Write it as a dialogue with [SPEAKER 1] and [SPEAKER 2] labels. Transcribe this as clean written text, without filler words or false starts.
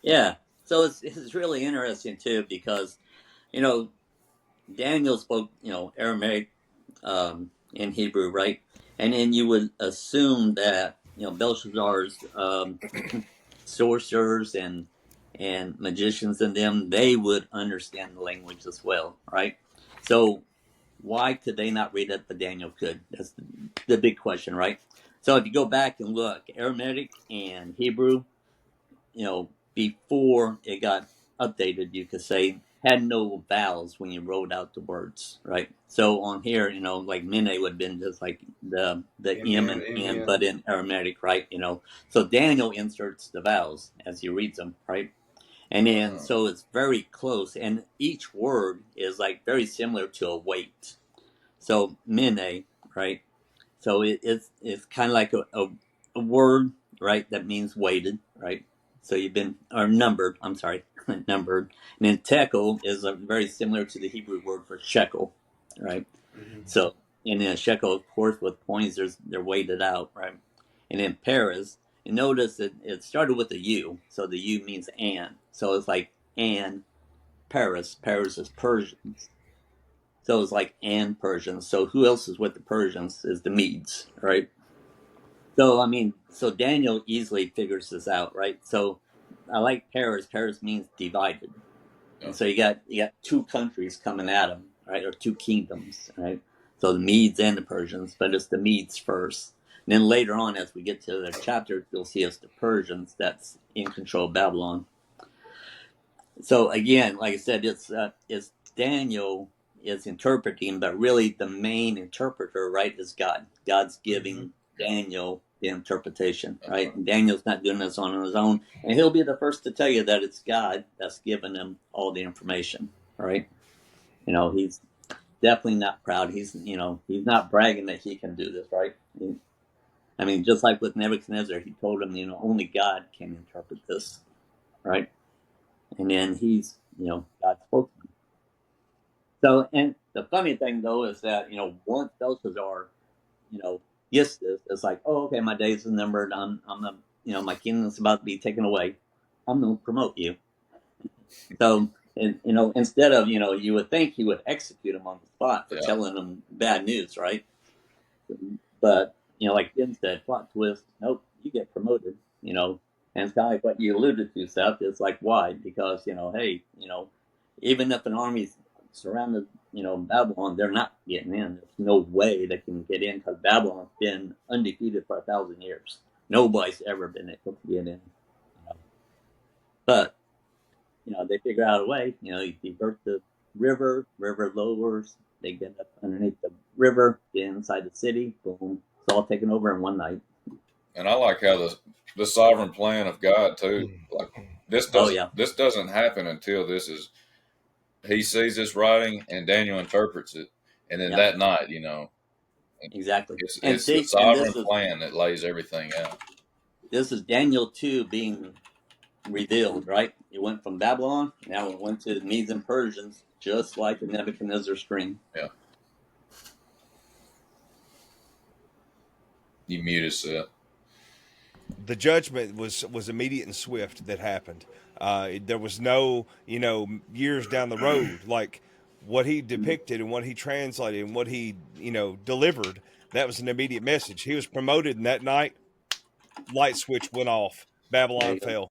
[SPEAKER 1] Yeah. So it's really interesting too because you know Daniel spoke Aramaic in Hebrew, right? And then you would assume that Belshazzar's sorcerers and magicians and them, they would understand the language as well, right? So why could they not read it, but Daniel could? That's the big question, right? So if you go back and look, Aramaic and Hebrew, before it got updated, you could say had no vowels when you wrote out the words, right? So on here, like Mene would have been just like the M
[SPEAKER 2] Amen.
[SPEAKER 1] and N,
[SPEAKER 2] Amen.
[SPEAKER 1] but in Aramaic, right? So Daniel inserts the vowels as he reads them, right? And then so it's very close, and each word is like very similar to a weight. So Mene, right? So it's kind of like a word, right? That means weighted, right? So you've been or numbered. I'm sorry, numbered. And then tekel is very similar to the Hebrew word for shekel, right?
[SPEAKER 2] Hmm.
[SPEAKER 1] So and then shekel, of course, with points, they're weighted out, right? And then Paris, and notice that it started with a U, so the U means and. So it's like and Paris. Paris is Persian. So it's like and Persians. So who else is with the Persians is the Medes, right? So I mean, so Daniel easily figures this out, right? So I like Paris. Paris means divided,
[SPEAKER 2] Yeah.
[SPEAKER 1] and so you got two countries coming at him, right, or two kingdoms, right? So the Medes and the Persians, but it's the Medes first. And then later on, as we get to the chapter, you'll see it's the Persians that's in control of Babylon. So again, like I said, it's Daniel is interpreting, but really the main interpreter, right, is God. God's
[SPEAKER 2] Hmm.
[SPEAKER 1] giving Daniel the interpretation, right? And Daniel's not doing this on his own, and he'll be the first to tell you that it's God that's giving him all the information, right? He's definitely not proud. He's not bragging that he can do this, right? I mean, just like with Nebuchadnezzar, he told him, only God can interpret this, right? And then God spoke to him. So, and the funny thing though is that once Belshazzar, gets this, it's like, oh, okay, my days are numbered. I'm the, my kingdom's about to be taken away. I'm going to promote you. So, and instead of you would think he would execute him on the spot for
[SPEAKER 2] Yeah.
[SPEAKER 1] telling him bad news, right? But like Jim said, plot twist. Nope, you get promoted. And it's kind of like what you alluded to, Seth. It's like why? Because hey, even if an army's surrounded, Babylon, they're not getting in. There's no way they can get in because Babylon's been undefeated for 1,000 years. Nobody's ever been able to get in. But they figure out a way. You divert the river. River lowers. They get up underneath the river, get inside the city. Boom, it's all taken over in one night.
[SPEAKER 3] And I like how the sovereign plan of God too. Like
[SPEAKER 1] Oh yeah,
[SPEAKER 3] this doesn't happen until this is he sees this writing and Daniel interprets it, and then
[SPEAKER 1] yeah,
[SPEAKER 3] that night,
[SPEAKER 1] exactly. And
[SPEAKER 3] it's the
[SPEAKER 1] see, and this
[SPEAKER 3] sovereign
[SPEAKER 1] is
[SPEAKER 3] plan that lays everything out.
[SPEAKER 1] this is Daniel 2 being revealed, right? It went from Babylon, now it went to the Medes and Persians, just like the Nebuchadnezzar dream.
[SPEAKER 3] Yeah, you muted Seth.
[SPEAKER 2] The judgment was immediate and swift that happened. There was no, years down the road. Like what he depicted and what he translated and what he, delivered, that was an immediate message. He was promoted, and that night, light switch went off.
[SPEAKER 1] There
[SPEAKER 2] Babylon
[SPEAKER 1] you go.
[SPEAKER 2] fell.